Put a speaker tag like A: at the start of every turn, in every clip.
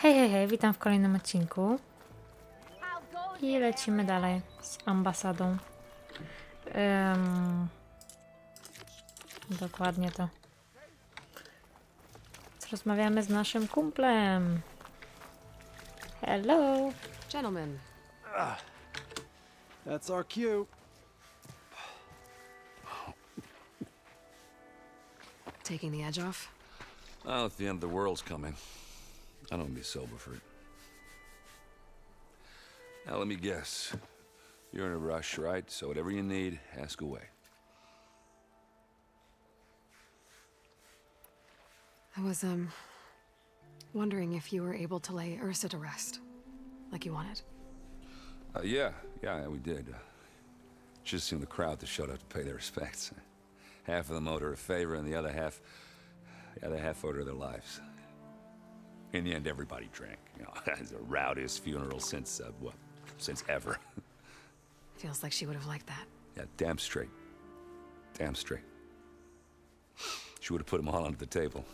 A: Hej, hej, hej, witam w kolejnym odcinku i lecimy dalej z ambasadą. Dokładnie to. Rozmawiamy z naszym kumplem. Hello.
B: Gentlemen,
C: That's our cue.
B: taking the edge off?
D: Oh, if the end of the world's coming, I don't be sober for it. Now, let me guess. You're in a rush, right? So whatever you need, ask away.
B: I was, wondering if you were able to lay Ursa to rest, like you wanted.
D: Yeah, we did. Just seen the crowd that showed up to pay their respects. Half of them owed her a favor, and the other half owed her their lives. In the end, everybody drank. You know, it's the rowdiest funeral since since ever.
B: Feels like she would have liked that.
D: Yeah, damn straight. Damn straight. She would have put them all under the table.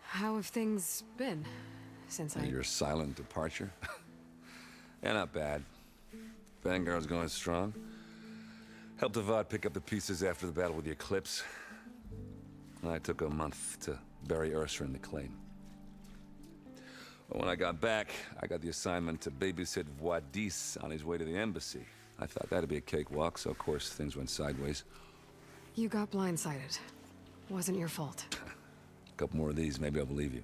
B: How have things been since
D: Your silent departure? Yeah, not bad. Vanguard's going strong. Helped Avad pick up the pieces after the battle with the Eclipse. I took a month to bury Ursa in the claim. But when I got back, I got the assignment to babysit Voidis on his way to the embassy. I thought that'd be a cakewalk, so of course things went sideways.
B: You got blindsided. Wasn't your fault.
D: A couple more of these, maybe I'll believe you.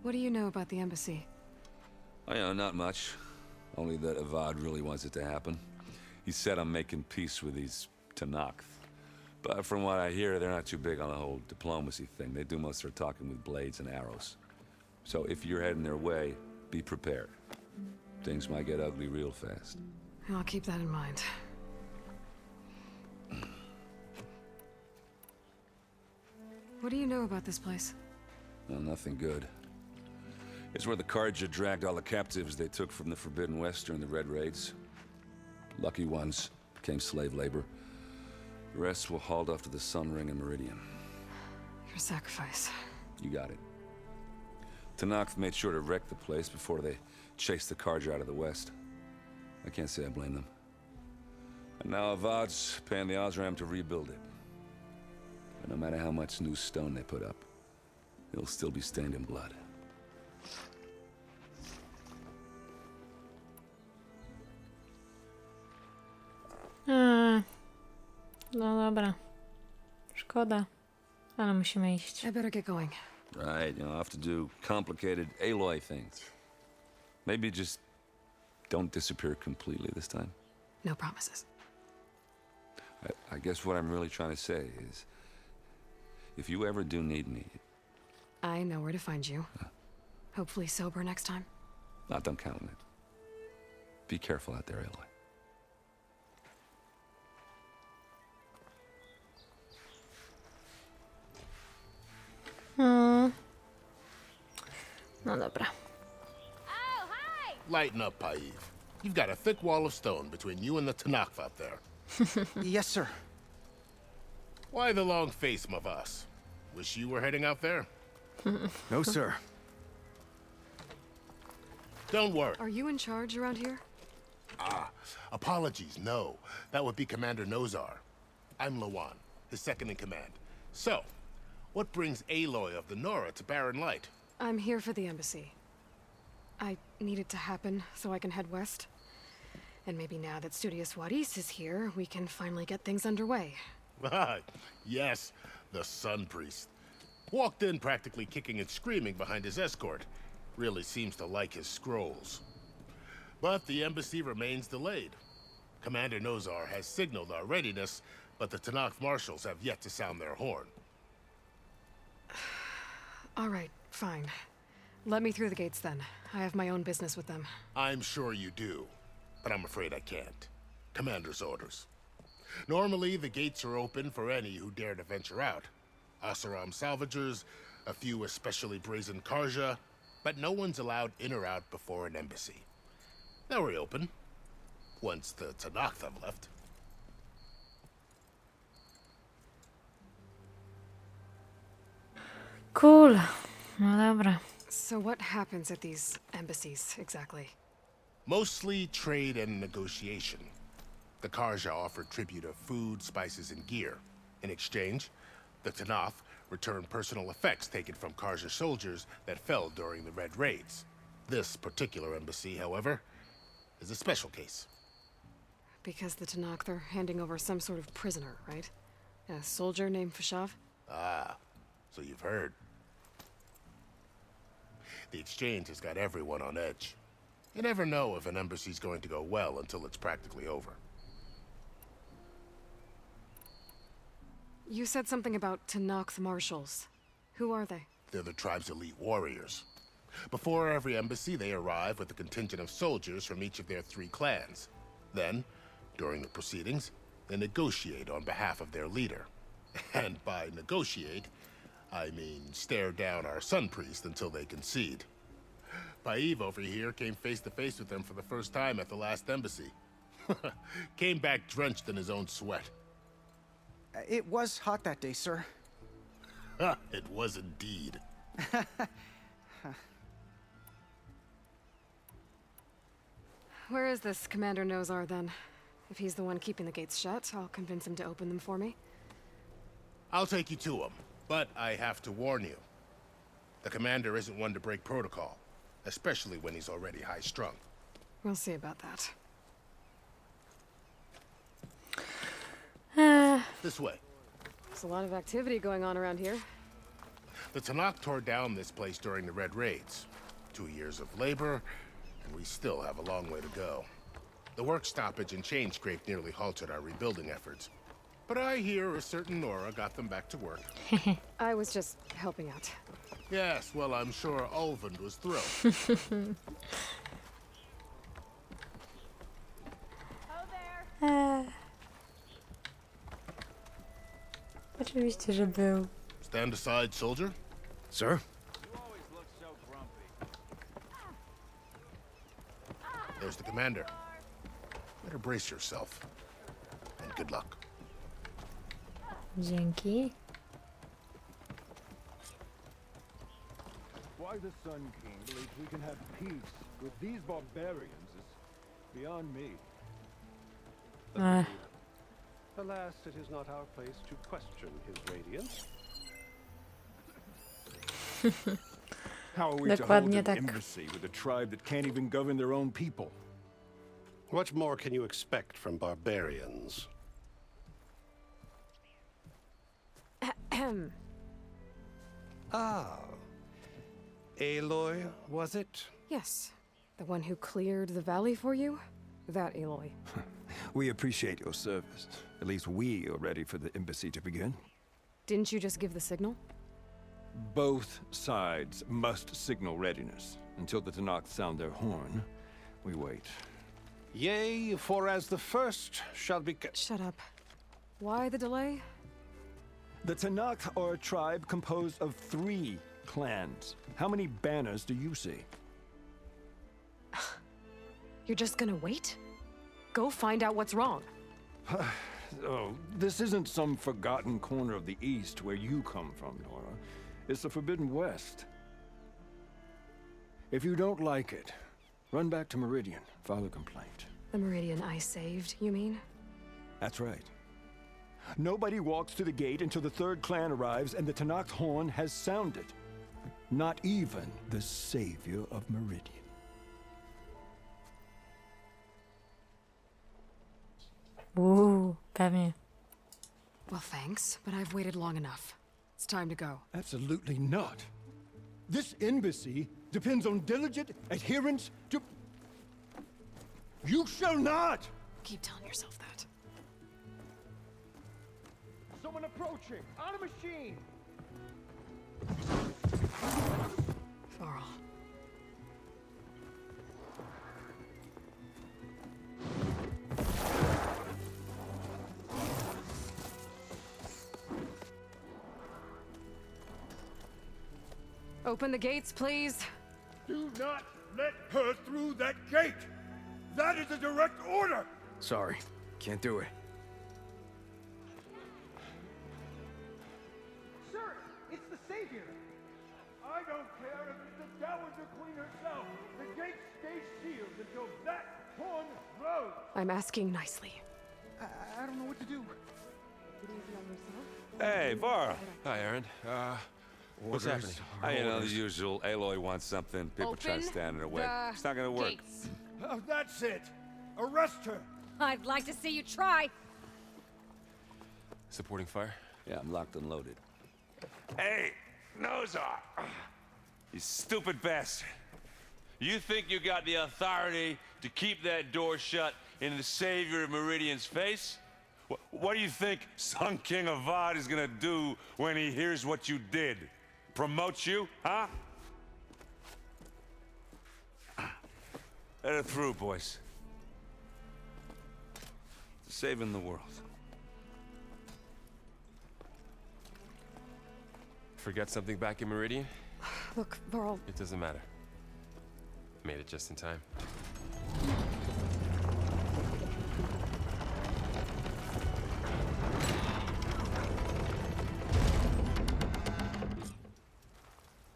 B: What do you know about the embassy?
D: Oh, yeah, not much. Only that Avad really wants it to happen. He said I'm making peace with these Tanakh. But from what I hear, they're not too big on the whole diplomacy thing. They do most of their talking with blades and arrows. So if you're heading their way, be prepared. Things might get ugly real fast.
B: I'll keep that in mind. What do you know about this place?
D: Well, nothing good. It's where the Carja dragged all the captives they took from the Forbidden West during the Red Raids. Lucky ones became slave labor. The rest were hauled off to the Sun Ring and Meridian.
B: Your sacrifice.
D: You got it. Tanakh made sure to wreck the place before they chased the Carja out of the West. I can't say I blame them. And now Avad's paying the Osram to rebuild it. And no matter how much new stone they put up, it'll still be stained in blood.
A: No dobra. Szkoda, ale musimy iść.
B: I better get going.
D: Right, I'll have to do complicated Aloy things. Maybe just don't disappear completely this time.
B: No promises.
D: I guess what I'm really trying to say is, if you ever do need me,
B: I know where to find you. Hopefully sober next time.
D: don't count on it. Be careful out there, Aloy.
A: No dobra.
E: Lighten up, Paiv. You've got a thick wall of stone between you and the Tanakh out there.
C: Yes, sir.
E: Why the long face, Mavas? Wish you were heading out there?
C: No, sir.
E: Don't worry.
B: Are you in charge around here?
E: Apologies, no. That would be Commander Nozar. I'm Lawan, his second in command. So, what brings Aloy of the Nora to Barren Light?
B: I'm here for the embassy. I need it to happen so I can head west. And maybe now that Studious Wadis is here, we can finally get things underway.
E: Yes, the Sun Priest. Walked in practically kicking and screaming behind his escort. Really seems to like his scrolls. But the embassy remains delayed. Commander Nozar has signaled our readiness, but the Tanakh marshals have yet to sound their horn.
B: All right, fine. Let me through the gates then. I have my own business with them.
E: I'm sure you do, but I'm afraid I can't. Commander's orders. Normally, the gates are open for any who dare to venture out. Asaram salvagers, a few especially brazen Karja, but no one's allowed in or out before an embassy. Now we're open. once the Tanakh have left.
A: Cool. No dobra.
B: So what happens at these embassies, exactly?
E: Mostly trade and negotiation. The Karja offer tribute of food, spices, and gear. In exchange, the Tanakh return personal effects taken from Karja soldiers that fell during the Red Raids. This particular embassy, however, is a special case.
B: Because the Tanakh, they're handing over some sort of prisoner, right? A soldier named Fashav?
E: Ah, so you've heard. The exchange has got everyone on edge. You never know if an embassy's going to go well until it's practically over.
B: You said something about Tanakh marshals. Who are they?
E: They're the tribe's elite warriors. Before every embassy, they arrive with a contingent of soldiers from each of their 3 clans. Then, during the proceedings, they negotiate on behalf of their leader. And by negotiate, I mean stare down our sun priest until they concede. Paiv over here came face to face with them for the first time at the last embassy. Came back drenched in his own sweat.
C: It was hot that day, sir.
E: It was indeed.
B: Where is this Commander Nozar, then? If he's the one keeping the gates shut, I'll convince him to open them for me.
E: I'll take you to him, but I have to warn you. The commander isn't one to break protocol, especially when he's already high-strung.
B: We'll see about that.
E: This way.
B: There's a lot of activity going on around here.
E: The Tanakh tore down this place during the Red Raids. 2 years of labor, and we still have a long way to go. The work stoppage and chain scrape nearly halted our rebuilding efforts. But I hear a certain Nora got them back to work.
B: I was just helping out.
E: Yes, well, I'm sure Ulvund was thrilled.
A: Oczywiście, że był.
E: Stand aside, soldier.
C: Sir?
E: There's the commander. Better brace yourself. And good luck.
A: Dzięki.
F: Why the Sun King believes we can have peace with these barbarians is beyond me.
G: Alas, it is not our place to question his radiance.
F: How are we to hold
A: Dokładnie
F: an
A: tak.
F: embassy with a tribe that can't even govern their own people?
G: What more can you expect from barbarians?
B: Ahem.
G: Ah. Aloy, was it?
B: Yes. The one who cleared the valley for you? That Aloy.
F: We appreciate your service. At least we are ready for the embassy to begin.
B: Didn't you just give the signal?
F: Both sides must signal readiness. Until the Tanakh sound their horn, we wait.
G: Yea, for as the first shall be...
B: Shut up. Why the delay?
F: The Tanakh are a tribe composed of 3 clans. How many banners do you see?
B: You're just gonna wait? Go find out what's wrong.
F: Oh, this isn't some forgotten corner of the East where you come from, Nora. It's the Forbidden West. If you don't like it, run back to Meridian, file a complaint.
B: The Meridian I saved, you mean?
F: That's right. Nobody walks to the gate until the 3rd clan arrives and the Tanakh horn has sounded. Not even the savior of Meridian.
A: Pewnie.
B: Well, thanks, but I've waited long enough. It's time to go.
F: Absolutely not. This embassy depends on diligent adherence to... You shall not!
B: Keep telling yourself that.
F: Someone approaching! On a machine!
B: Varl. Open the gates, please.
F: Do not let her through that gate! That is a direct order!
C: Sorry, can't do it.
F: Sir, it's the Savior! I don't care if it's the Dowager Queen herself! The gates stay sealed until that horn blows!
B: I'm asking nicely.
C: I don't know what to do.
D: Hey, Var.
H: Hi, Aaron. What's happening?
D: You know, the usual. Aloy wants something. People try to stand in her way. It's not gonna work.
I: Gates.
F: That's it! Arrest her!
I: I'd like to see you try.
H: Supporting fire?
D: Yeah, I'm locked and loaded. Hey, Nozar! You stupid bastard. You think you got the authority to keep that door shut in the Savior of Meridian's face? What do you think Sun King Avad is gonna do when he hears what you did? Promote you, huh? Let her through, boys. Saving the world.
H: Forget something back in Meridian?
B: Look, Varl,
H: It doesn't matter. Made it just in time.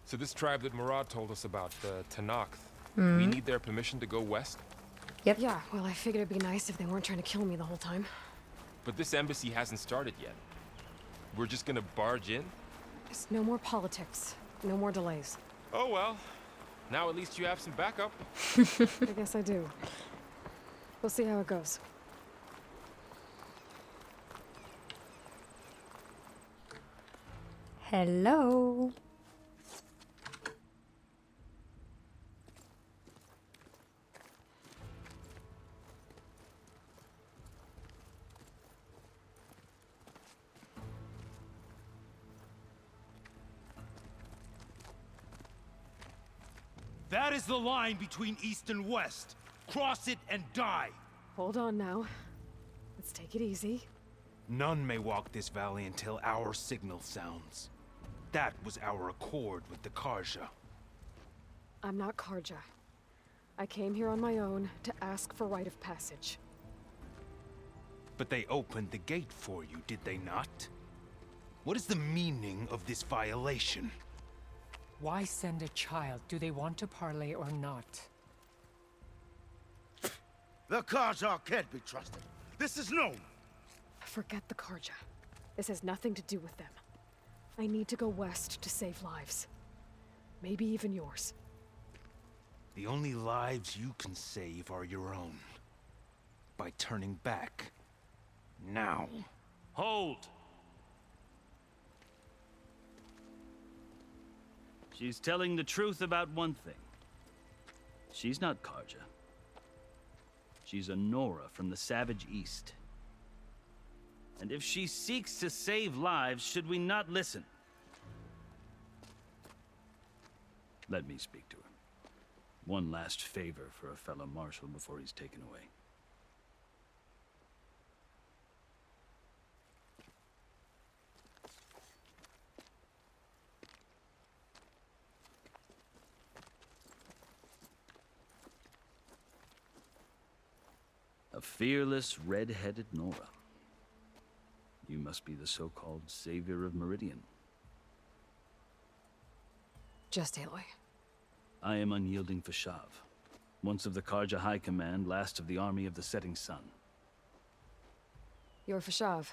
H: So this tribe that Murad told us about, the Tanakh, we need their permission to go west?
B: yeah, well, I figured it'd be nice if they weren't trying to kill me the whole time.
H: But this embassy hasn't started yet. We're just gonna barge in?
B: Just no more politics. No more delays.
H: Oh well. Now at least you have some backup.
B: I guess I do. We'll see how it goes.
A: Hello.
J: That is the line between East and West. Cross it and die.
B: Hold on now. Let's take it easy.
J: None may walk this valley until our signal sounds. That was our accord with the Karja.
B: I'm not Karja. I came here on my own to ask for rite of passage.
J: But they opened the gate for you, did they not? What is the meaning of this violation?
K: Why send a child? Do they want to parley or not?
E: The Karja can't be trusted. This is known.
B: Forget the Karja. This has nothing to do with them. I need to go west to save lives. Maybe even yours.
J: The only lives you can save are your own. By turning back. Now.
L: Hold! She's telling the truth about one thing. She's not Karja. She's a Nora from the Savage East. And if she seeks to save lives, should we not listen? Let me speak to her. One last favor for a fellow marshal before he's taken away. A fearless, red-headed Nora. You must be the so-called savior of Meridian.
B: Just Aloy.
L: I am unyielding Fashav, once of the Karja High Command, last of the army of the Setting Sun.
B: You're Fashav.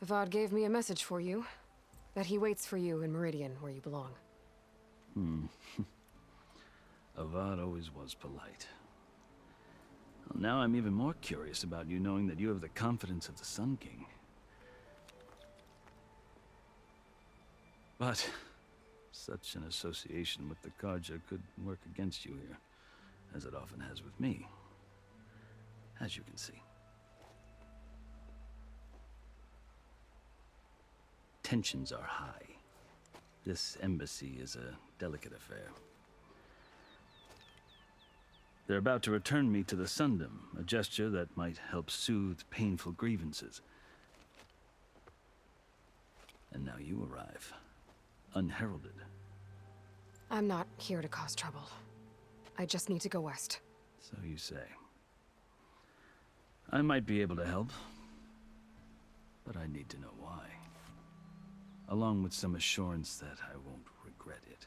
B: Avad gave me a message for you. That he waits for you in Meridian, where you belong.
L: Avad always was polite. Well, now I'm even more curious about you knowing that you have the confidence of the Sun King. But such an association with the Karja could work against you here, as it often has with me, as you can see. Tensions are high. This embassy is a delicate affair. They're about to return me to the Sundom, a gesture that might help soothe painful grievances. And now you arrive, unheralded.
B: I'm not here to cause trouble. I just need to go west.
L: So you say. I might be able to help, but I need to know why. Along with some assurance that I won't regret it.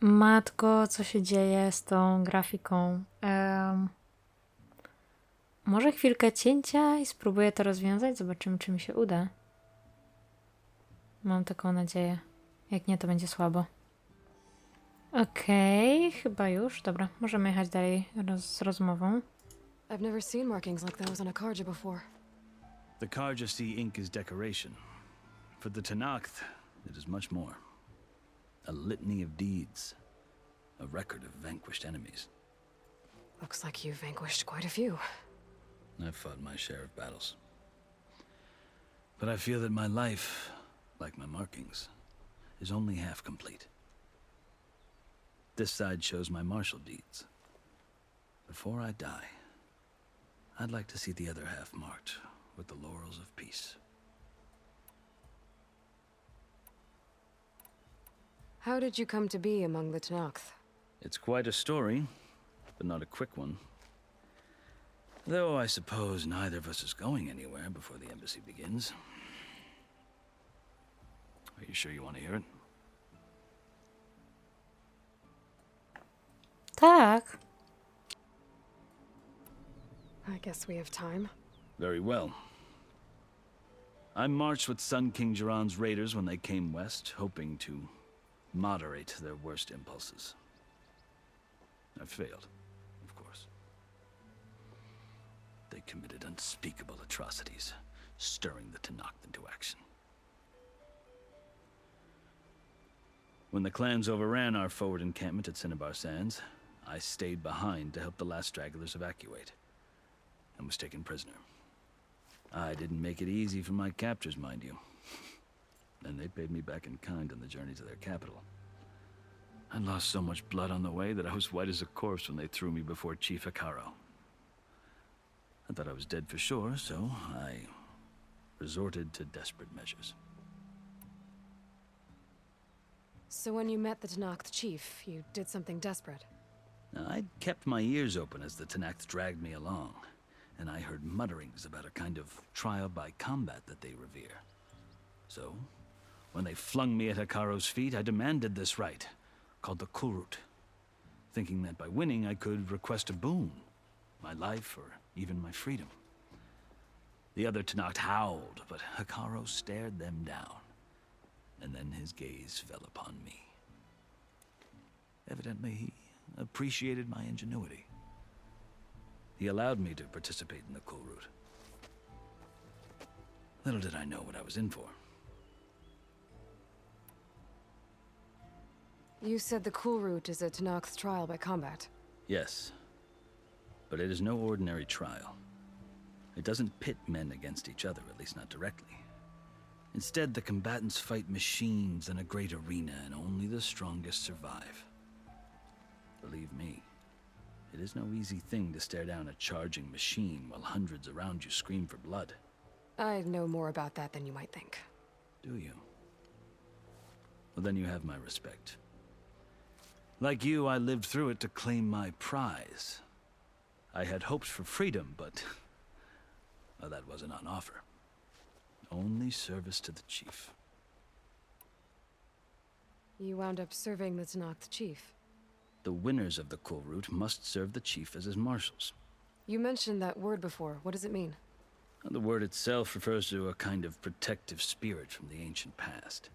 A: Matko, co się dzieje z tą grafiką? Może chwilkę cięcia i spróbuję to rozwiązać? Zobaczymy, czy mi się uda. Mam taką nadzieję. Jak nie, to będzie słabo. Okej, chyba już. Dobra, możemy jechać dalej z rozmową.
B: I've never seen markings like those on a Karja before.
L: The Karja Sea ink is decoration. For the Tenakth, it is much more. A litany of deeds. A record of vanquished enemies.
B: Looks like you've vanquished quite a few.
L: I've fought my share of battles. But I feel that my life, like my markings, is only half complete. This side shows my martial deeds. Before I die, I'd like to see the other half marked with the laurels of peace.
B: How did you come to be among the Tenakth?
L: It's quite a story, but not a quick one. Though I suppose neither of us is going anywhere before the embassy begins. Are you sure you want to hear it?
A: Tak.
B: I guess we have time.
L: Very well. I marched with Sun King Jiran's raiders when they came west, hoping to moderate their worst impulses. I failed, of course. They committed unspeakable atrocities, stirring the Tenakth into action. When the clans overran our forward encampment at Cinnabar Sands, I stayed behind to help the last stragglers evacuate, and was taken prisoner. I didn't make it easy for my captors, mind you. And they paid me back in kind on the journey to their capital. I'd lost so much blood on the way that I was white as a corpse when they threw me before Chief Hikaro. I thought I was dead for sure, so I resorted to desperate measures.
B: So when you met the Tenakth chief, you did something desperate.
L: I'd kept my ears open as the Tenakth dragged me along, and I heard mutterings about a kind of trial by combat that they revere. So, when they flung me at Hikaro's feet, I demanded this right, called the Kulrut, thinking that by winning I could request a boon, my life or even my freedom. The other Tenakth howled, but Hikaro stared them down, and then his gaze fell upon me. Evidently, he appreciated my ingenuity. He allowed me to participate in the Kulrut. Little did I know what I was in for.
B: You said the Kulrut is a Tenakth trial by combat.
L: Yes, but it is no ordinary trial. It doesn't pit men against each other, at least not directly. Instead, the combatants fight machines in a great arena, and only the strongest survive. Believe me, it is no easy thing to stare down a charging machine while hundreds around you scream for blood.
B: I know more about that than you might think.
L: Do you? Well, then you have my respect. Like you, I lived through it to claim my prize. I had hopes for freedom, but well, that wasn't on offer. Only service to the chief.
B: You wound up serving the Tenakth chief.
L: The winners of the Kulrut must serve the chief as his marshals.
B: You mentioned that word before. What does it mean?
L: The word itself refers to a kind of protective spirit from the ancient past.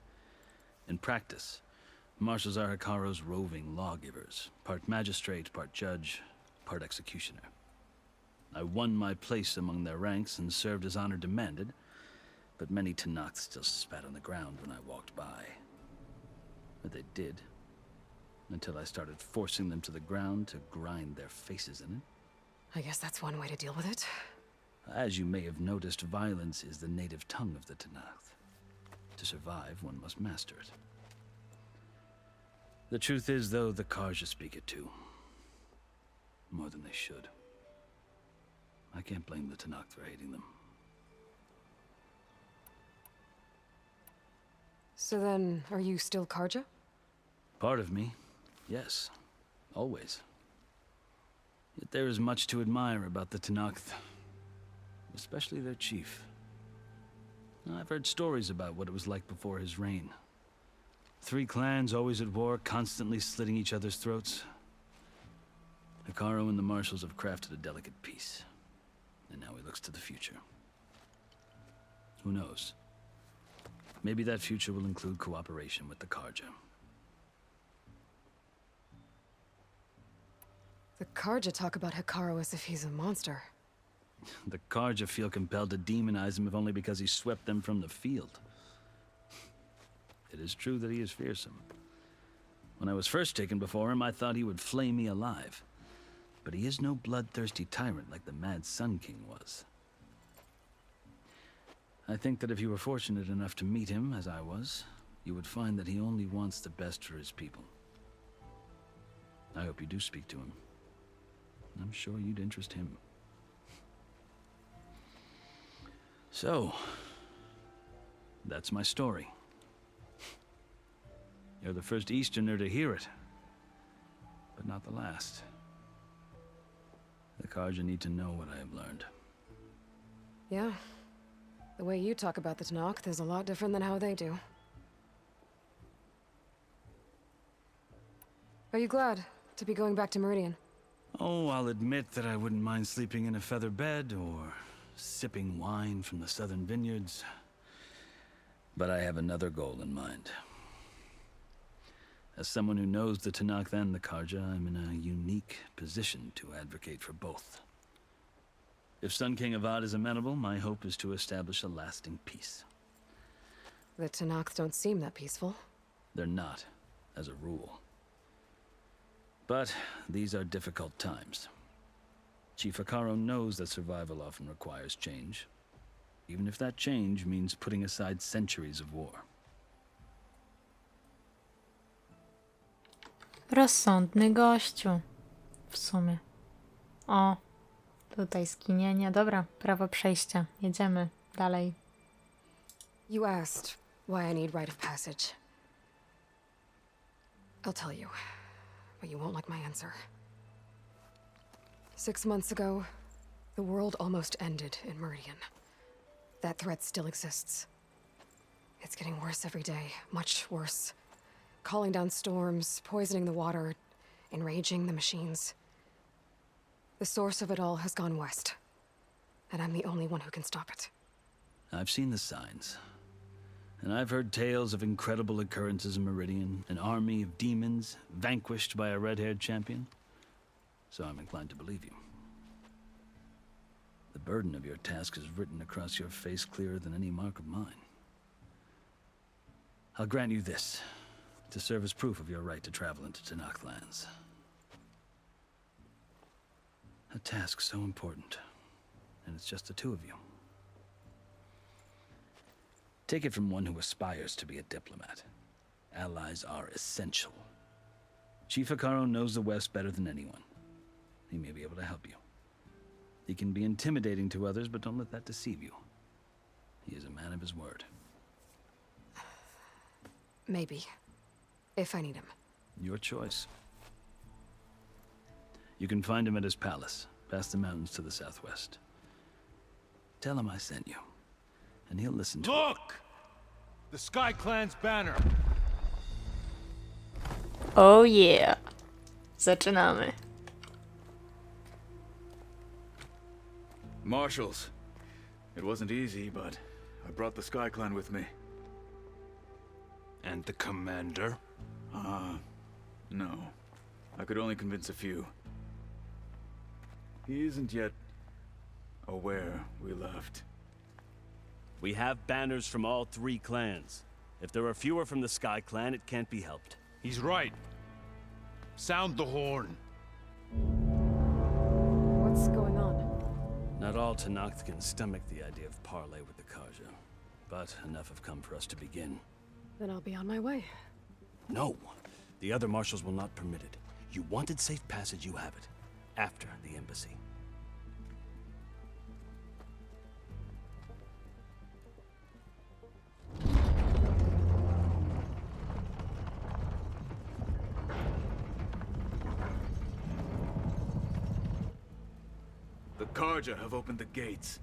L: In practice, marshals are Hikaro's roving lawgivers, part magistrate, part judge, part executioner. I won my place among their ranks and served as honor demanded, but many Tenakth still spat on the ground when I walked by. But they did, until I started forcing them to the ground to grind their faces in it.
B: I guess that's one way to deal with it.
L: As you may have noticed, violence is the native tongue of the Tenakth. To survive, one must master it. The truth is, though, the Karja speak it too. More than they should. I can't blame the Tenakth for hating them.
B: So then, are you still Karja?
L: Part of me, yes. Always. Yet there is much to admire about the Tenakth. Especially their chief. I've heard stories about what it was like before his reign. 3 clans always at war, constantly slitting each other's throats. Hekarro and the Marshals have crafted a delicate peace. And now he looks to the future. Who knows? Maybe that future will include cooperation with the Karja.
B: The Karja talk about Hekarro as if he's a monster.
L: The Karja feel compelled to demonize him if only because he swept them from the field. It is true that he is fearsome. When I was first taken before him, I thought he would flay me alive. But he is no bloodthirsty tyrant like the Mad Sun King was. I think that if you were fortunate enough to meet him, as I was, you would find that he only wants the best for his people. I hope you do speak to him. I'm sure you'd interest him. So, that's my story. You're the first Easterner to hear it, but not the last. The Karja need to know what I have learned.
B: Yeah. The way you talk about the Tenakth is a lot different than how they do. Are you glad to be going back to Meridian?
L: Oh, I'll admit that I wouldn't mind sleeping in a feather bed or sipping wine from the southern vineyards. But I have another goal in mind. As someone who knows the Tenakth and the Karja, I'm in a unique position to advocate for both. If Sun King Avad is amenable, my hope is to establish a lasting peace.
B: The Tenakth don't seem that peaceful.
L: They're not, as a rule. But these are difficult times. Chief Hekarro knows that survival often requires change, even if that change means putting aside centuries of war.
A: Rozsądny gościu. W sumie. O, tutaj skinienie. Dobra, prawo przejścia. Jedziemy dalej.
B: You asked why I need rite of passage. I'll tell you, but you won't like my answer. 6 months ago, the world almost ended in Meridian. That threat still exists. It's getting worse every day, much worse. Calling down storms, poisoning the water, enraging the machines. The source of it all has gone west, and I'm the only one who can stop it.
L: I've seen the signs. And I've heard tales of incredible occurrences in Meridian, an army of demons vanquished by a red-haired champion. So I'm inclined to believe you. The burden of your task is written across your face clearer than any mark of mine. I'll grant you this, to serve as proof of your right to travel into Tenakth lands. A task so important, and it's just the 2 of you. Take it from one who aspires to be a diplomat. Allies are essential. Chief Hekarro knows the West better than anyone. He may be able to help you. He can be intimidating to others, but don't let that deceive you. He is a man of his word.
B: Maybe. If I need him.
L: Your choice. You can find him at his palace, past the mountains to the southwest. Tell him I sent you, and he'll listen to it.
J: Look! The Sky Clan's banner!
A: Oh yeah. Zaczynamy.
C: Marshals. It wasn't easy, but I brought the Sky Clan with me.
J: And the commander?
C: No. I could only convince a few. He isn't yet aware we left.
M: We have banners from all 3 clans. If there are fewer from the Sky Clan, it can't be helped.
J: He's right. Sound the horn.
B: What's going on?
L: Not all Tenakth can stomach the idea of parley with the Karja, but enough have come for us to begin.
B: Then I'll be on my way.
M: No, the other marshals will not permit it. You wanted safe passage, you have it. After the embassy.
C: Karja have opened the gates.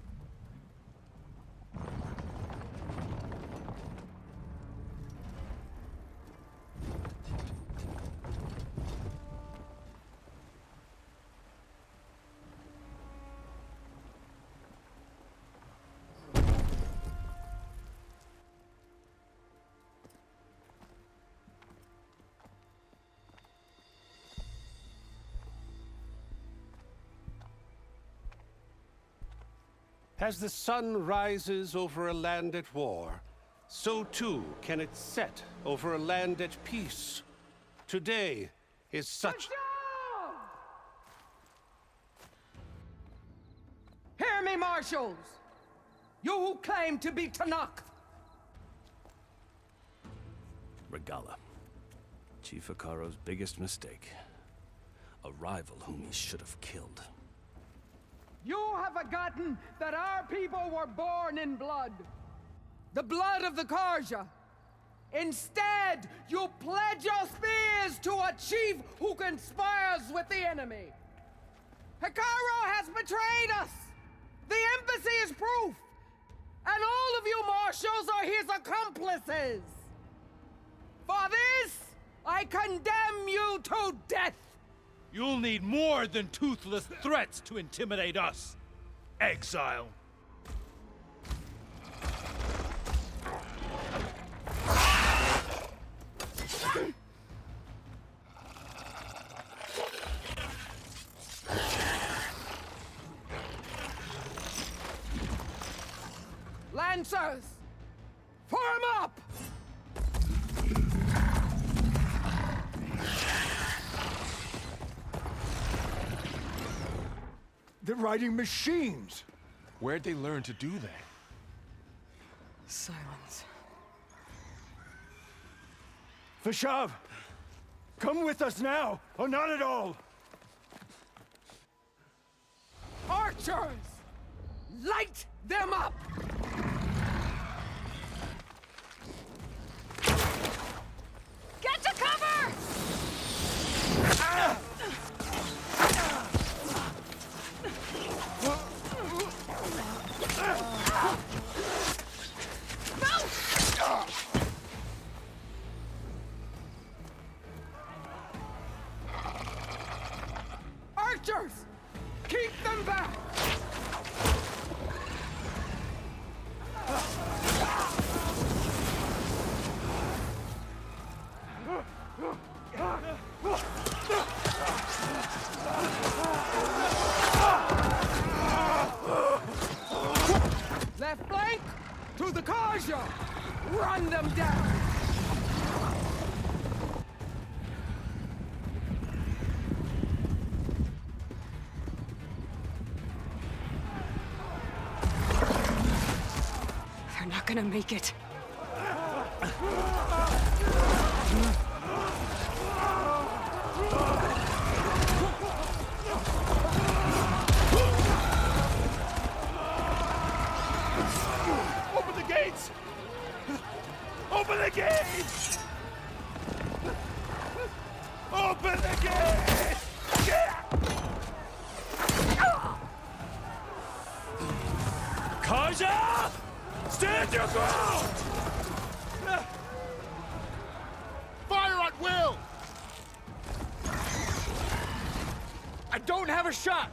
G: As the sun rises over a land at war, so too can it set over a land at peace. Today is such...
N: Hear me, marshals! You who claim to be Tanakh!
M: Regala. Chief Hikaro's biggest mistake. A rival whom he should have killed.
N: You have forgotten that our people were born in blood. The blood of the Karja. Instead, you pledge your spears to a chief who conspires with the enemy. Hikaro has betrayed us! The embassy is proof! And all of you marshals are his accomplices! For this, I condemn you to death!
J: You'll need more than toothless threats to intimidate us. Exile.
N: Lancers! Form up!
F: They're riding machines!
H: Where'd they learn to do that?
B: Silence.
F: Vashav! Come with us now, or not at all!
N: Archers! Light them up!
I: Get to cover!
N: Archers! Keep them back! Left flank! To the Karja! Run them down!
B: They're not gonna make it.
J: Open the gates! Open the gates! Open the gates! Karja! Stand your ground!
E: Fire at will!
J: I don't have a shot!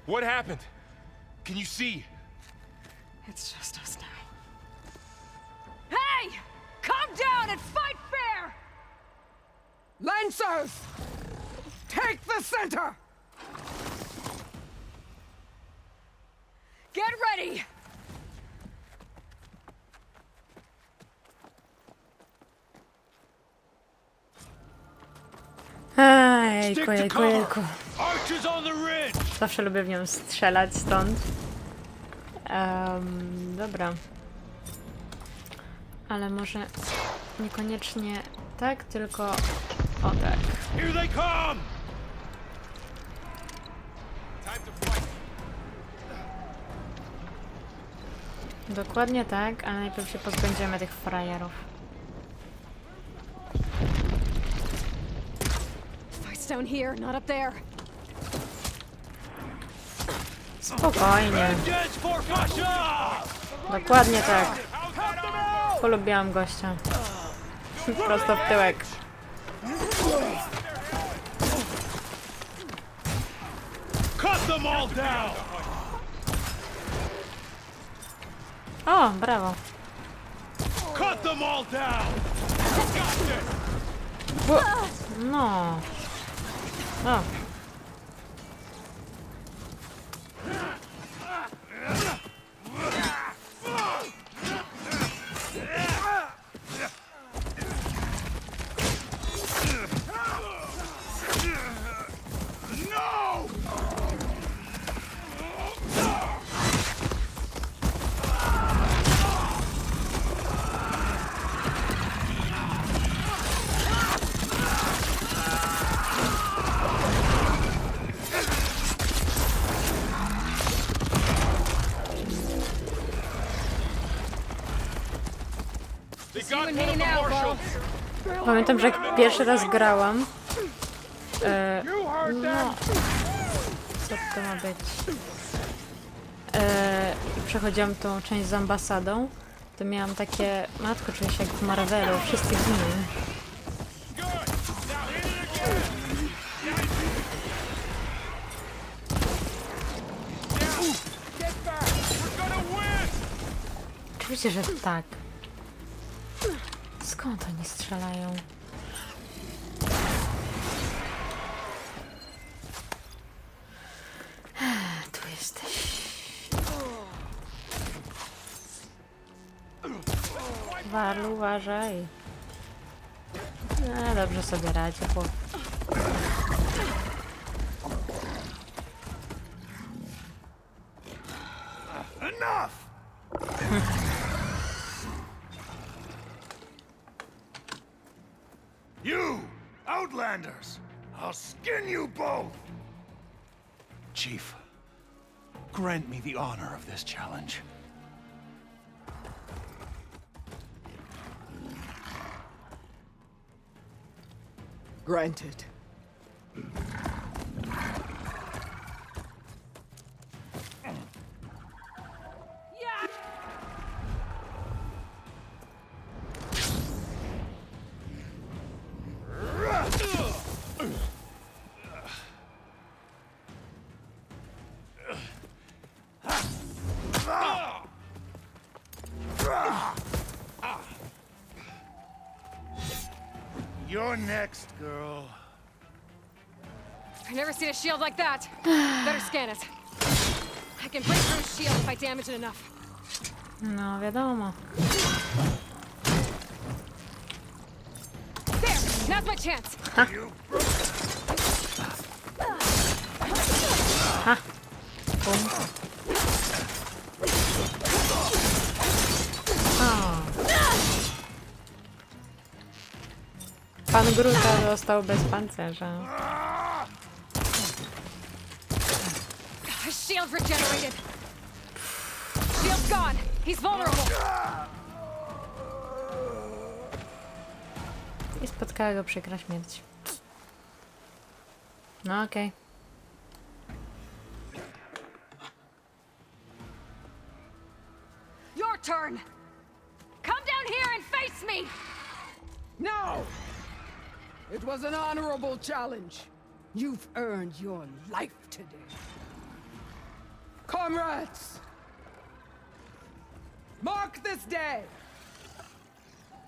J: What happened? Can you see?
B: It's just us now.
I: Hey! Calm down and fight fair!
N: Lancers! Take the center!
I: Get ready!
A: Ojejku, jejku, jejku. Zawsze lubię w nią strzelać stąd. Dobra. Ale może niekoniecznie tak, tylko o tak. Dokładnie tak, ale najpierw się pozbędziemy tych frajerów.
B: Fight's down here, not up there.
A: Spokojnie. Dokładnie tak. Polubiłam gościa. Prosto w tyłek. O, brawo. No. O. Pamiętam, że jak pierwszy raz grałam, no, co to ma być? I przechodziłam tą część z ambasadą, to miałam takie, matko, czuję się jak w Marvelu, wszyscy giną. Oczywiście, że tak. Skąd oni strzelają? Tu jesteś. Warlu, uważaj. No, dobrze sobie radzi, chłop.
J: You, Outlanders! I'll skin you both! Chief, grant me the honor of this challenge.
N: Granted.
J: You're next, girl.
B: I've never seen a shield like that. Better scan it. I can break through a shield if I damage it enough.
A: No, wiadomo.
B: There! Now's my chance!
A: Ha! Ha! Bum. O. Pan Gruta został bez pancerza.
B: Shield regenerated. Shield's gone. He's vulnerable.
A: I spotkała go przykra śmierć. No okej.
B: Your turn. Come down here and face me.
N: No! It was an honorable challenge. You've earned your life today. Comrades! Mark this day!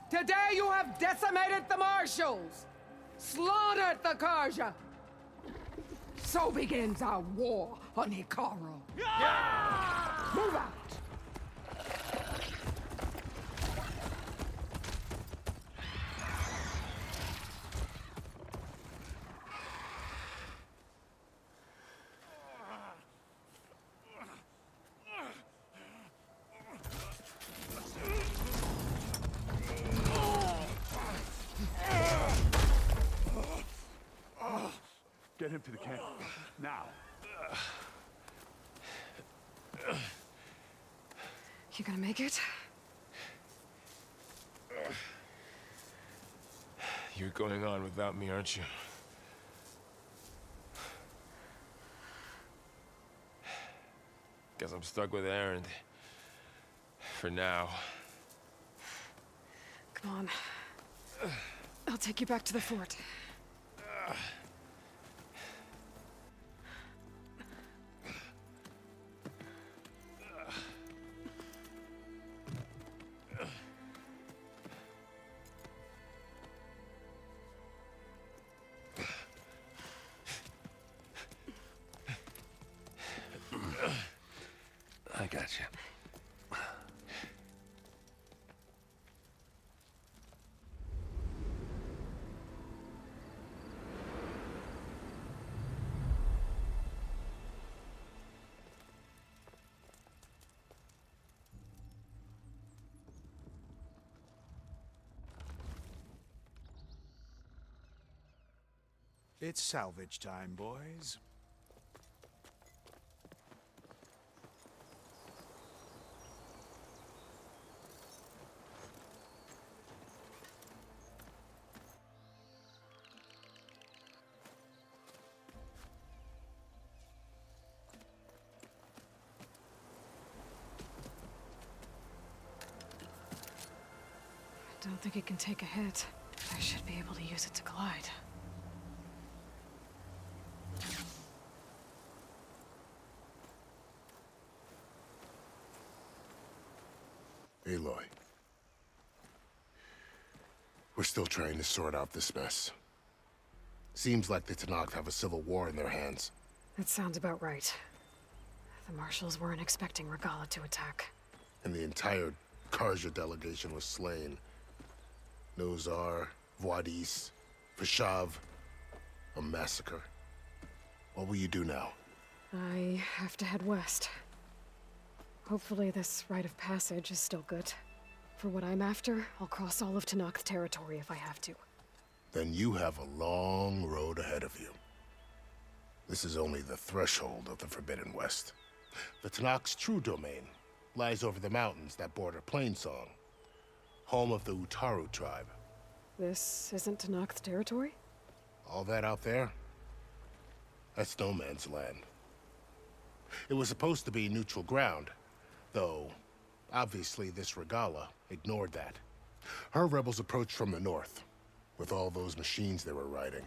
N: Today you have decimated the marshals! Slaughtered the Karja! So begins our war on Hikaru. Move out!
B: You gonna make it?
H: You're going on without me, aren't you? Guess I'm stuck with Aaron. For now.
B: Come on. I'll take you back to the fort.
D: I got you.
J: It's salvage time, boys.
B: I don't think it can take a hit. I should be able to use it to glide.
E: Aloy. We're still trying to sort out this mess. Seems like the Tenakth have a civil war in their hands.
B: That sounds about right. The marshals weren't expecting Regala to attack.
E: And the entire Karja delegation was slain. Nozar, Voidis, Vashav. A massacre. What will you do now?
B: I have to head west. Hopefully this rite of passage is still good. For what I'm after, I'll cross all of Tenakth territory if I have to.
E: Then you have a long road ahead of you. This is only the threshold of the Forbidden West. The Tenakth's true domain lies over the mountains that border Plainsong, home of the Utaru tribe.
B: This isn't Tenakth territory?
E: All that out there? That's no man's land. It was supposed to be neutral ground, though obviously this Regala ignored that. Her rebels approached from the north, with all those machines they were riding.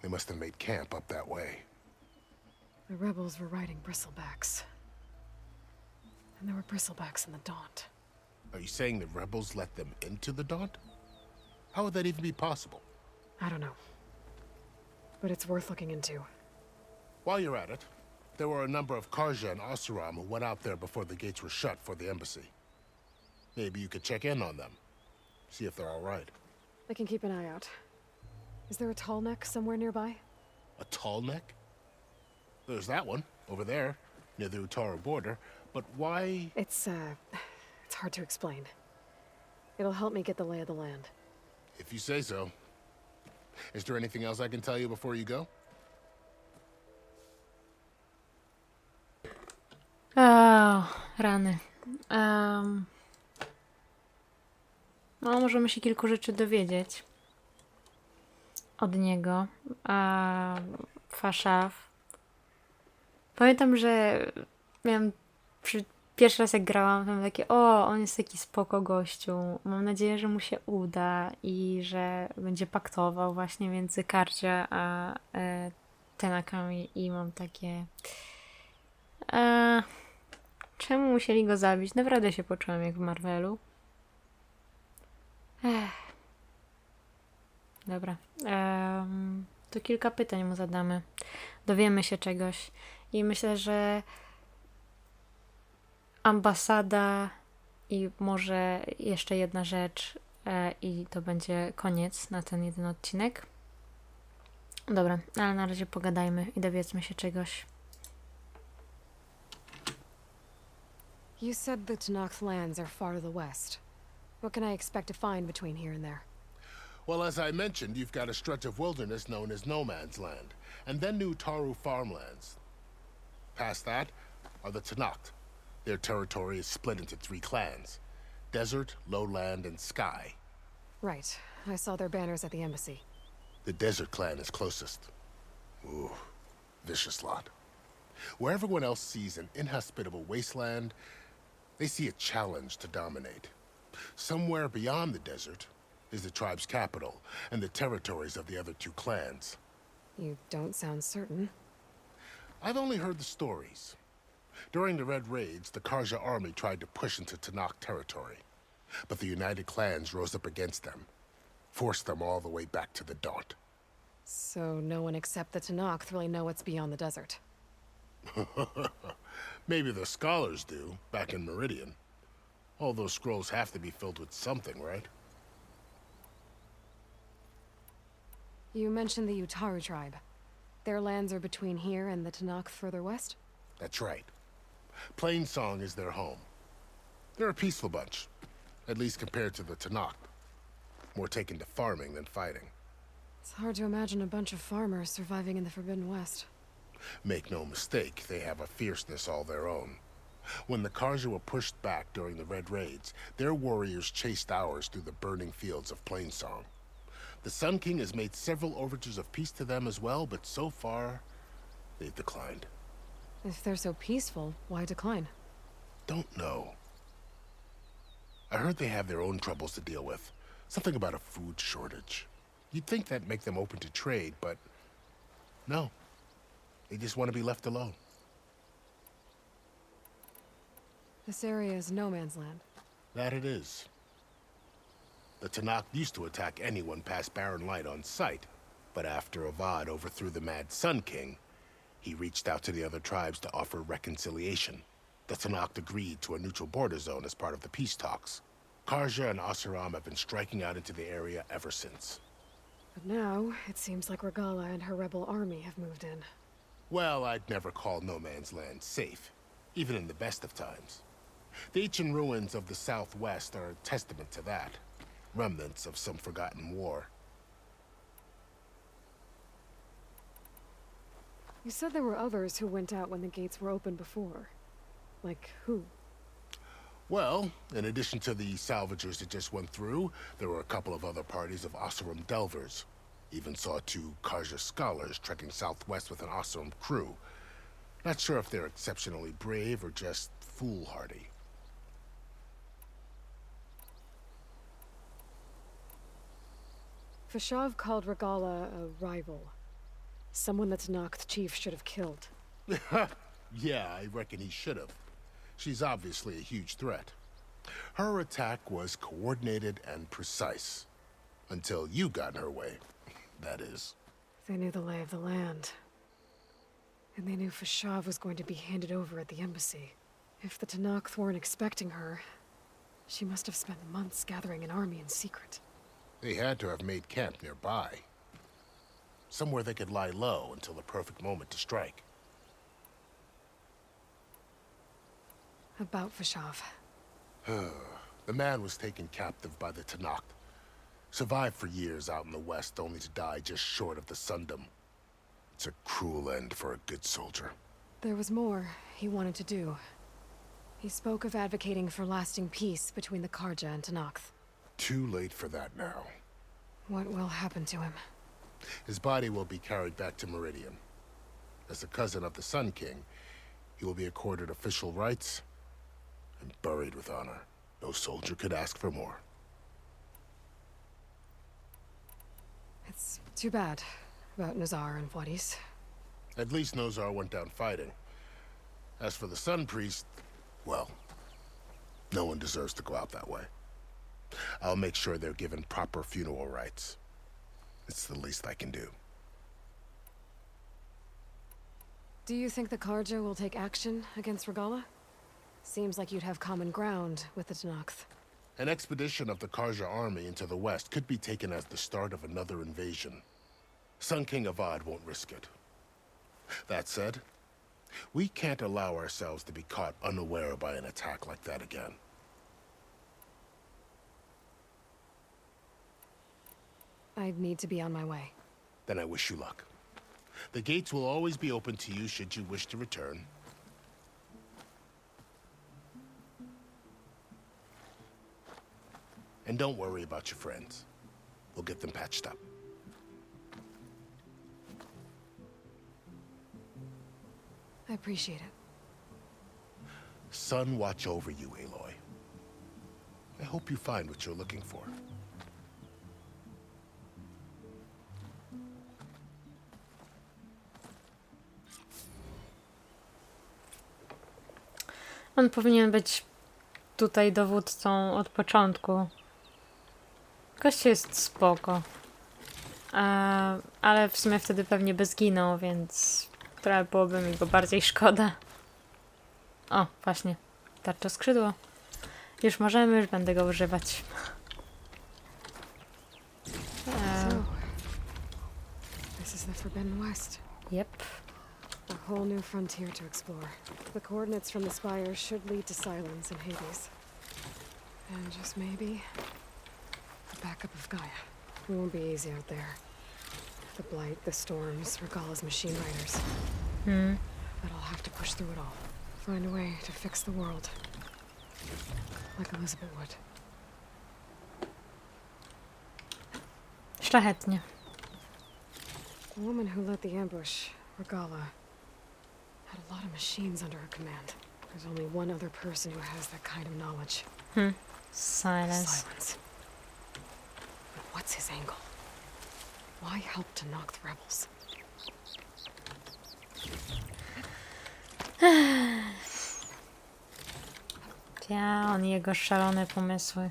E: They must have made camp up that way.
B: The rebels were riding bristlebacks. And there were bristlebacks in the Daunt.
E: Are you saying the rebels let them into the Daunt? How would that even be possible?
B: I don't know. But it's worth looking into.
E: While you're at it, there were a number of Karja and Oseram who went out there before the gates were shut for the embassy. Maybe you could check in on them. See if they're all right.
B: I can keep an eye out. Is there a tall neck somewhere nearby?
E: A tall neck? There's that one, over there, near the Utaru border. But why?
B: It's hard to explain. It'll help me get the lay of the land.
E: If you say so. Is there anything else I can tell you before you go?
A: O, rany. No, możemy się kilku rzeczy dowiedzieć od niego. Faszaw. Pamiętam, że miałam pierwszy raz jak grałam, to miałam takie, o, on jest taki spoko gościu. Mam nadzieję, że mu się uda i że będzie paktował właśnie między Karcia a Tenakami i mam takie... czemu musieli go zabić? Naprawdę się poczułam jak w Marvelu. Dobra. To kilka pytań mu zadamy. Dowiemy się czegoś. I myślę, że Ambasada i może jeszcze jedna rzecz i to będzie koniec na ten jeden odcinek. Dobra, ale na razie pogadajmy i dowiedzmy się czegoś.
B: You said the Tenakth lands are far to the west. What can I expect to find between here and there?
E: Well, as I mentioned, you've got a stretch of wilderness known as No Man's Land, and then New Taru farmlands. Past that are the Tanakh. Their territory is split into 3 clans: Desert, Lowland, and Sky.
B: Right. I saw their banners at the embassy.
E: The Desert clan is closest. Ooh, vicious lot. Where everyone else sees an inhospitable wasteland, they see a challenge to dominate. Somewhere beyond the desert is the tribe's capital and the territories of the other 2 clans.
B: You don't sound certain.
E: I've only heard the stories. During the Red Raids, the Karja army tried to push into Tanakh territory, but the United Clans rose up against them, forced them all the way back to the Daunt.
B: So no one except the Tanakh really know what's beyond the desert.
E: Maybe the scholars do, back in Meridian. All those scrolls have to be filled with something, right?
B: You mentioned the Utaru tribe. Their lands are between here and the Tanakh further west?
E: That's right. Plainsong is their home. They're a peaceful bunch, at least compared to the Tanakh. More taken to farming than fighting.
B: It's hard to imagine a bunch of farmers surviving in the Forbidden West.
E: Make no mistake, they have a fierceness all their own. When the Karja were pushed back during the Red Raids, their warriors chased ours through the burning fields of Plainsong. The Sun King has made several overtures of peace to them as well, but so far, they've declined.
B: If they're so peaceful, why decline?
E: Don't know. I heard they have their own troubles to deal with. Something about a food shortage. You'd think that'd make them open to trade, but no. They just want to be left alone.
B: This area is no man's land.
E: That it is. The Tanakh used to attack anyone past Barren Light on sight, but after Avad overthrew the Mad Sun King, he reached out to the other tribes to offer reconciliation. The Tanakh agreed to a neutral border zone as part of the peace talks. Karja and Asuram have been striking out into the area ever since.
B: But now, it seems like Regala and her rebel army have moved in.
E: Well, I'd never call No Man's Land safe, even in the best of times. The ancient ruins of the Southwest are a testament to that. Remnants of some forgotten war.
B: You said there were others who went out when the gates were open before. Like who?
E: Well, in addition to the salvagers that just went through, there were a couple of other parties of Oseram Delvers. Even saw 2 Karja scholars trekking southwest with an Oseram crew. Not sure if they're exceptionally brave or just foolhardy.
B: Fashav called Regala a rival. Someone that Tanakh chief should have killed.
E: Yeah, I reckon he should have. She's obviously a huge threat. Her attack was coordinated and precise. Until you got in her way, that is.
B: They knew the lay of the land. And they knew Fashav was going to be handed over at the embassy. If the Tanakh weren't expecting her, she must have spent months gathering an army in secret.
E: They had to have made camp nearby. Somewhere they could lie low until the perfect moment to strike.
B: About Fashav.
E: The man was taken captive by the Tanakh. Survived for years out in the west, only to die just short of the Sundom. It's a cruel end for a good soldier.
B: There was more he wanted to do. He spoke of advocating for lasting peace between the Karja and Tanakh.
E: Too late for that now.
B: What will happen to him?
E: His body will be carried back to Meridian. As a cousin of the Sun King, he will be accorded official rights and buried with honor. No soldier could ask for more.
B: It's too bad about Nazar and Wadis.
E: At least Nozar went down fighting. As for the Sun Priest, well, no one deserves to go out that way. I'll make sure they're given proper funeral rites. It's the least I can do.
B: Do you think the Karja will take action against Regala? Seems like you'd have common ground with the Tanakh.
E: An expedition of the Karja army into the west could be taken as the start of another invasion. Sun King Avad won't risk it. That said, we can't allow ourselves to be caught unaware by an attack like that again.
B: I need to be on my way.
E: Then I wish you luck. The gates will always be open to you should you wish to return. And don't worry about your friends. We'll get them patched up.
B: I appreciate it.
E: Sun watch over you, Aloy. I hope you find what you're looking for.
A: On powinien być tutaj dowódcą od początku. Gość jest spoko. Ale w sumie wtedy pewnie by zginął, więc trochę byłoby mi go bardziej szkoda. O, właśnie. Tarcza skrzydło. Już możemy, już będę go używać.
B: So, this is the Forbidden West.
A: Yep.
B: A whole new frontier to explore. The coordinates from the spire should lead to Silence and Hades. And just maybe, the backup of Gaia. It won't be easy out there. The Blight, the Storms, Regalla's machine riders. But I'll have to push through it all. Find a way to fix the world. Like Elizabeth would.
A: Szlachetnie.
B: The woman who led the ambush, Regalla, had a lot of machines under her command. There's only one other person who has that kind of knowledge.
A: Silence.
B: Silence. But what's his angle? Why help to knock the rebels?
A: Ja, on i jego szalone pomysły.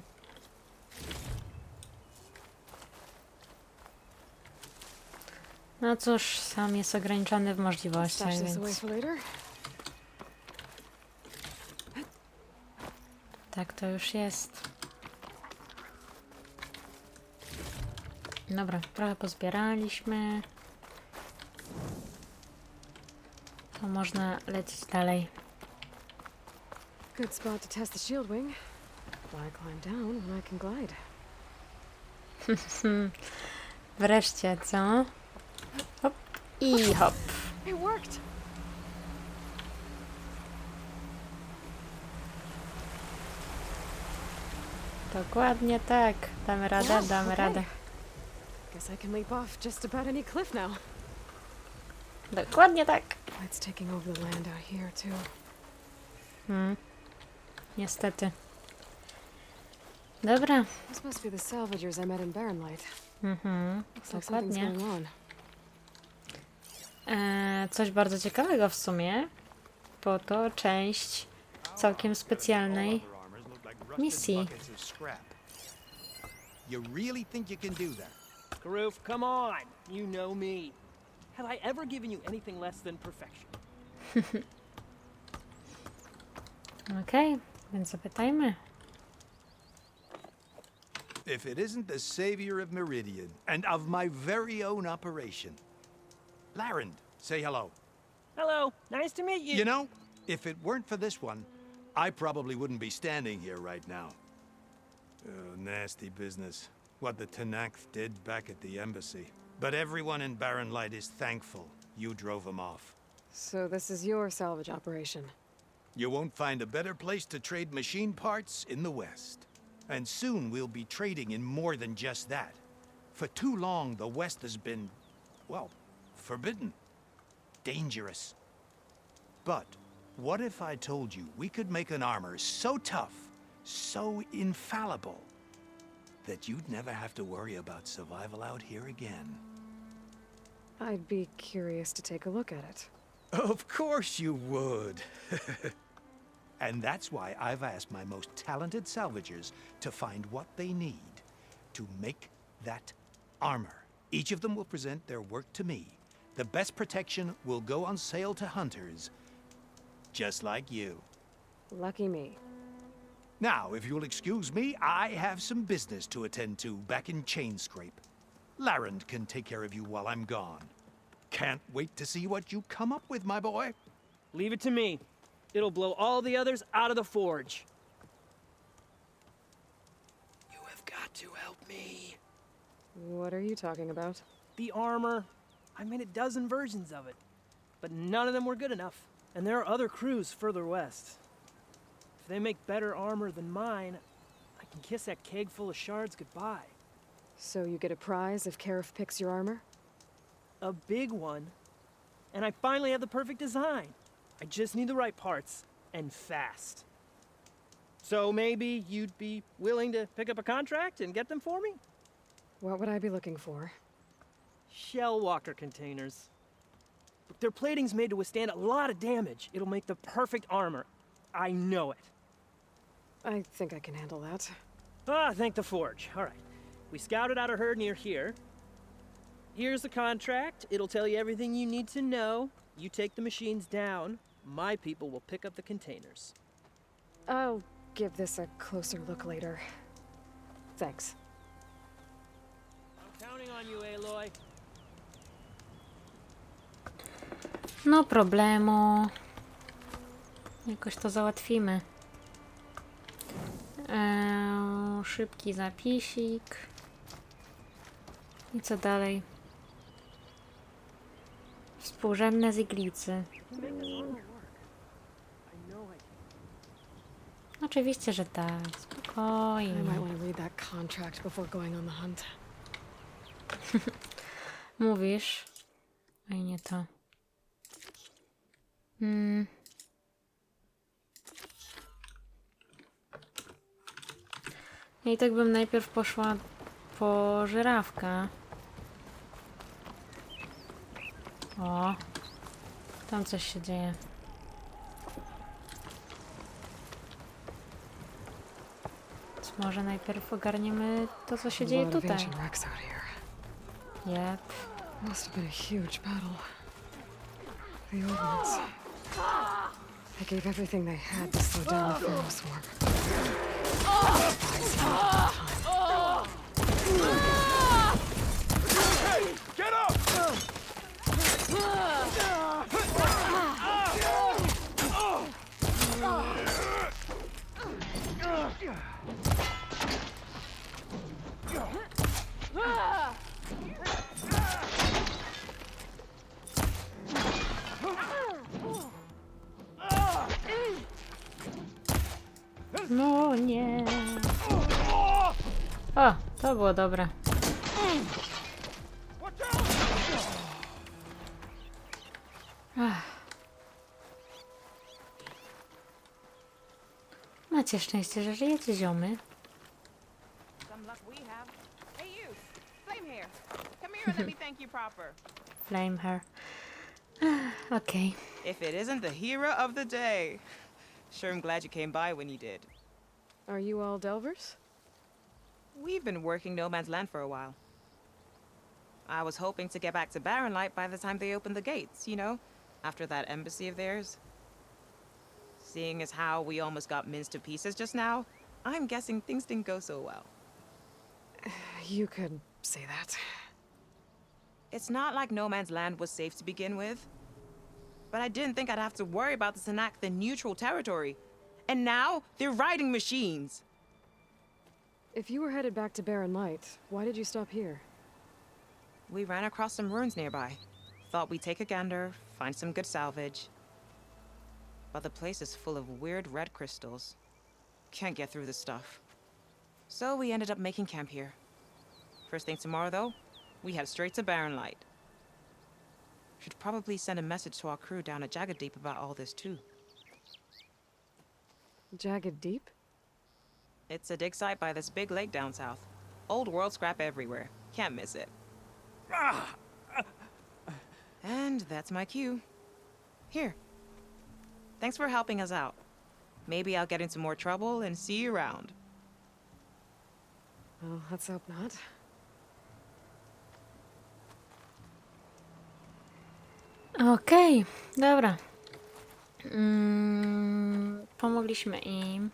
A: No cóż, sam jest ograniczony w możliwościach,
B: Stash this away
A: więc
B: for later?
A: tak to już jest. Dobra, trochę pozbieraliśmy. To można lecieć dalej.
B: Good spot to test the shield wing. Why climb down when I can glide?
A: Wreszcie, co? Hop i hop.
B: It worked!
A: Dokładnie tak. Damy radę, damy radę.
B: Guess I can leap off just about any cliff now.
A: Dokładnie tak.
B: It's taking over the land out here too.
A: Niestety. Dobra.
B: This must be the salvagers I met in Barrenlight. Looks like something's
A: Dokładnie.
B: going on.
A: Coś bardzo ciekawego w sumie, bo to część całkiem specjalnej misji.
J: You really think you can do that?
O: Karoof, come on! You know me. Have I ever given you anything less than perfection?
A: Okej, więc zapytajmy.
J: If it isn't the savior of Meridian, and of my very own operation. Larend, say hello.
O: Hello, nice to meet you.
J: You know, if it weren't for this one, I probably wouldn't be standing here right now. Oh, nasty business. What the Tenakth did back at the embassy. But everyone in Barren Light is thankful you drove them off.
B: So this is your salvage operation.
J: You won't find a better place to trade machine parts in the West. And soon we'll be trading in more than just that. For too long, the West has been, well, forbidden. Dangerous. But what if I told you we could make an armor so tough, so infallible, that you'd never have to worry about survival out here again?
B: I'd be curious to take a look at it.
J: Of course you would. And that's why I've asked my most talented salvagers to find what they need to make that armor. Each of them will present their work to me. The best protection will go on sale to hunters, just like you.
B: Lucky me.
J: Now, if you'll excuse me, I have some business to attend to back in Chainscrape. Larend can take care of you while I'm gone. Can't wait to see what you come up with, my boy.
O: Leave it to me. It'll blow all the others out of the forge.
J: You have got to help me.
B: What are you talking about?
O: The armor. I made a dozen versions of it, but none of them were good enough. And there are other crews further west. If they make better armor than mine, I can kiss that keg full of shards goodbye.
B: So you get a prize if Karif picks your armor?
O: A big one. And I finally have the perfect design. I just need the right parts, and fast. So maybe you'd be willing to pick up a contract and get them for me?
B: What would I be looking for?
O: Shell walker containers. Their plating's made to withstand a lot of damage. It'll make the perfect armor. I know it.
B: I think I can handle that.
O: Ah, thank the forge. All right. We scouted out a herd near here. Here's the contract. It'll tell you everything you need to know. You take the machines down. My people will pick up the containers.
B: I'll give this a closer look later. Thanks.
O: I'm counting on you, Aloy.
A: No problemu. Jakoś to załatwimy. Szybki zapisik. I co dalej? Współrzędne z iglicy. Oczywiście, że tak.
B: I
A: Spokojnie.
B: might want to read that contract before going on the hunt.
A: Mówisz? Oj, nie to. Ja i tak bym najpierw poszła po żyrawkę. O, tam coś się dzieje. Więc może najpierw ogarniemy to, co się dzieje tutaj. Yep.
B: Must have been a huge battle. The old ones. They gave everything they had to slow down the Pharaoh swarm.
C: Hey, get up!
A: No nie. O, to było dobre. Ach. Macie szczęście, że żyjecie, ziomy.
P: Some luck we have. Hey you, flame here. Come here and let me thank you proper.
A: Flame her. Okay.
P: If it isn't the hero of the day. Sure, I'm glad you came by when you did.
B: Are you all Delvers?
P: We've been working No Man's Land for a while. I was hoping to get back to Barren Light by the time they opened the gates, you know? After that embassy of theirs. Seeing as how we almost got minced to pieces just now, I'm guessing things didn't go so well.
B: You could say that.
P: It's not like No Man's Land was safe to begin with. But I didn't think I'd have to worry about the Sanak, the neutral territory. And now, they're riding machines.
B: If you were headed back to Barren Light, why did you stop here?
P: We ran across some ruins nearby. Thought we'd take a gander, find some good salvage. But the place is full of weird red crystals. Can't get through the stuff. So we ended up making camp here. First thing tomorrow, though, we head straight to Barren Light. Should probably send a message to our crew down at Jagged Deep about all this, too.
B: Jagged Deep?
P: It's a dig site by this big lake down south. Old world scrap everywhere. Can't miss it. And that's my cue. Here. Thanks for helping us out. Maybe I'll get into more trouble and see you around.
B: Well, let's hope not.
A: Okej, dobra. Pomogliśmy im.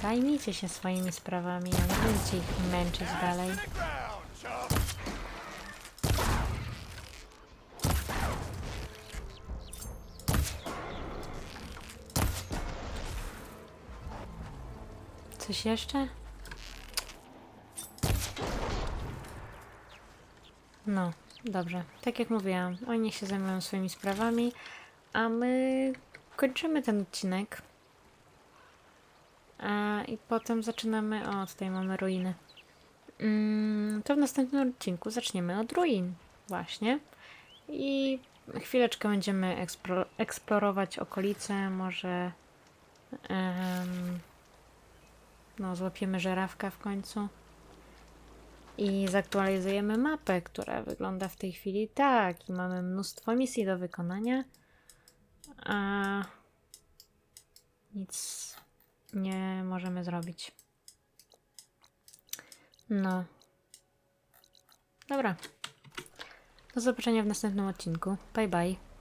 A: Zajmijcie się swoimi sprawami, a nie będziecie ich męczyć dalej. Coś jeszcze? No, dobrze. Tak jak mówiłam, oni się zajmują swoimi sprawami, a my kończymy ten odcinek. I potem zaczynamy... O, tutaj mamy ruiny. To w następnym odcinku zaczniemy od ruin. Właśnie. I chwileczkę będziemy eksplorować okolice. Może... no, złapiemy żerawka w końcu. I zaktualizujemy mapę, która wygląda w tej chwili tak. I mamy mnóstwo misji do wykonania. A nic nie możemy zrobić. No. Dobra. Do zobaczenia w następnym odcinku. Bye bye.